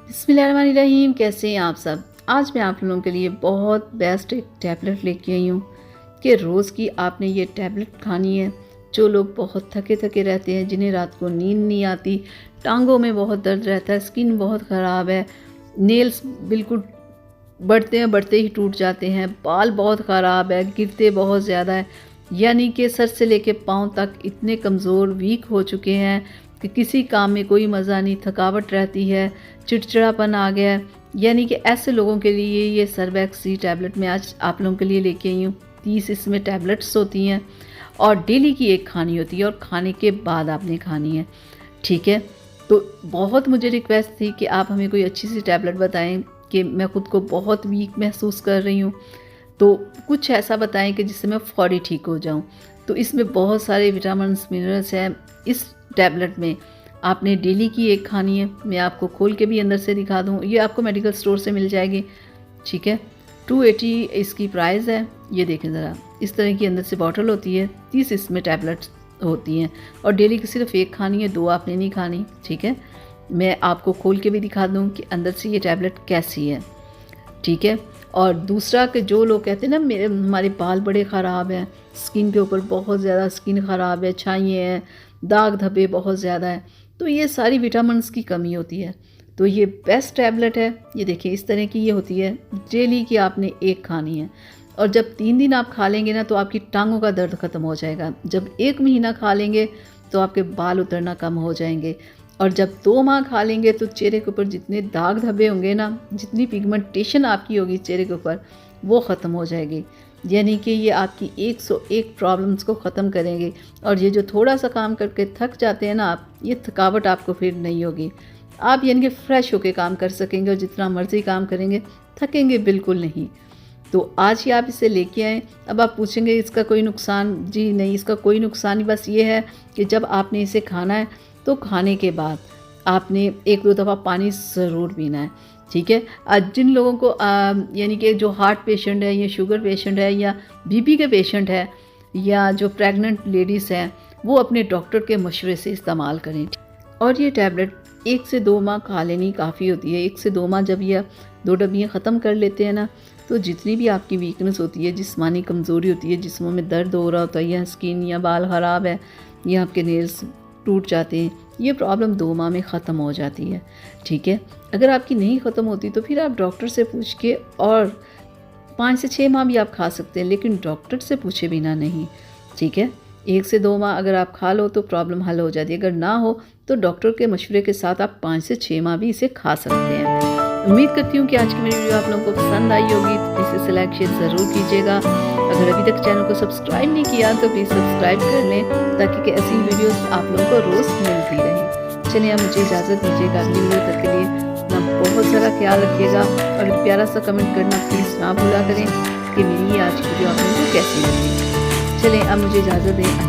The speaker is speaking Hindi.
बिस्मिल्लाहिर्रहमानिर्रहीम। कैसे हैं आप सब। आज मैं आप लोगों के लिए बहुत बेस्ट एक टैबलेट लेके आई हूँ कि रोज़ की आपने ये टैबलेट खानी है। जो लोग बहुत थके थके रहते हैं, जिन्हें रात को नींद नहीं आती, टांगों में बहुत दर्द रहता है, स्किन बहुत ख़राब है, नेल्स बिल्कुल बढ़ते ही टूट जाते हैं, बाल बहुत ख़राब है, गिरते बहुत ज़्यादा है, यानी कि सर से लेके पाँव तक इतने कमज़ोर वीक हो चुके हैं कि किसी काम में कोई मज़ा नहीं, थकावट रहती है, चिड़चिड़ापन आ गया है। यानी कि ऐसे लोगों के लिए ये सर्वैक्स सी टैबलेट मैं आज आप लोगों के लिए लेके आई हूँ। 30 इसमें टैबलेट्स होती हैं और डेली की एक खानी होती है और खाने के बाद आपने खानी है, ठीक है। तो बहुत मुझे रिक्वेस्ट थी कि आप हमें कोई अच्छी सी टैबलेट बताएं कि मैं ख़ुद को बहुत वीक महसूस कर रही हूँ, तो कुछ ऐसा बताएं कि जिससे मैं फ़ौरी ठीक हो जाऊँ। तो इसमें बहुत सारे विटामिन्स मिनरल्स हैं इस टैबलेट में। आपने डेली की एक खानी है, मैं आपको खोल के भी अंदर से दिखा दूँ, ये आपको मेडिकल स्टोर से मिल जाएगी, ठीक है। 280 इसकी प्राइस है। ये देखें ज़रा, इस तरह की अंदर से बॉटल होती है, 30 इसमें टैबलेट्स होती हैं और डेली की सिर्फ एक खानी है, 2 आपने नहीं खानी, ठीक है। मैं आपको खोल के भी दिखा दूँ कि अंदर से ये टैबलेट कैसी है, ठीक है। और दूसरा कि जो लोग कहते हैं ना हमारे बाल बड़े ख़राब हैं, स्किन के ऊपर बहुत ज़्यादा स्किन ख़राब है, छाइयाँ हैं, दाग धब्बे बहुत ज़्यादा है, तो ये सारी विटामिन्स की कमी होती है। तो ये बेस्ट टैबलेट है। ये देखिए इस तरह की ये होती है, डेली की आपने एक खानी है और जब 3 दिन आप खा लेंगे ना तो आपकी टांगों का दर्द ख़त्म हो जाएगा। जब 1 महीना खा लेंगे तो आपके बाल उतरना कम हो जाएंगे और जब 2 माह खा लेंगे तो चेहरे के ऊपर जितने दाग धब्बे होंगे ना, जितनी पिगमेंटेशन आपकी होगी चेहरे के ऊपर, वो ख़त्म हो जाएगी। यानी कि ये आपकी 101 प्रॉब्लम्स को ख़त्म करेंगे और ये जो थोड़ा सा काम करके थक जाते हैं ना आप, ये थकावट आपको फिर नहीं होगी। आप यानी कि फ़्रेश होकर काम कर सकेंगे और जितना मर्ज़ी काम करेंगे, थकेंगे बिल्कुल नहीं। तो आज ही आप इसे लेके आएँ। अब आप पूछेंगे इसका कोई नुकसान? जी नहीं, इसका कोई नुकसान नहीं, बस ये है कि जब आपने इसे खाना है तो खाने के बाद आपने 1-2 दफ़ा पानी ज़रूर पीना है, ठीक है। आज जिन लोगों को यानी कि जो हार्ट पेशेंट है या शुगर पेशेंट है या बीपी के पेशेंट है या जो प्रेग्नेंट लेडीज़ हैं, वो अपने डॉक्टर के मशवरे से इस्तेमाल करें। और ये टैबलेट 1 से 2 माह खा लेनी काफ़ी होती है। 1 से 2 माह जब ये 2 डब्बियाँ ख़त्म कर लेते हैं ना, तो जितनी भी आपकी वीकनेस होती है, जिस्मानी कमज़ोरी होती है, जिस्मों में दर्द हो रहा होता है या स्किन या बाल ख़राब है या आपके नेल्स टूट जाते हैं, ये प्रॉब्लम 2 माह में ख़त्म हो जाती है, ठीक है। अगर आपकी नहीं ख़त्म होती तो फिर आप डॉक्टर से पूछ के और 5 से 6 माह भी आप खा सकते हैं, लेकिन डॉक्टर से पूछे बिना नहीं, ठीक है। 1 से 2 माह अगर आप खा लो तो प्रॉब्लम हल हो जाती है, अगर ना हो तो डॉक्टर के मशवरे के साथ आप 5 से 6 माह भी इसे खा सकते हैं। उम्मीद करती हूँ कि आज की मेरी वीडियो आप लोगों को पसंद आई होगी, तो इसे से लाइक शेयर ज़रूर कीजिएगा। अगर अभी तक चैनल को सब्सक्राइब नहीं किया तो प्लीज़ सब्सक्राइब कर लें, ताकि कि ऐसी वीडियोस आप लोगों को रोज़ मिलती रहें। चलिए आप मुझे इजाज़त दीजिएगा। अगली वीडियो तक के लिए अपना बहुत सारा ख्याल रखिएगा और एक प्यारा सा कमेंट करना प्लीज़ ना भूला करें कि मेरी आज की वीडियो आप लोगों को कैसी लगी। चलें अब मुझे इजाज़त दें।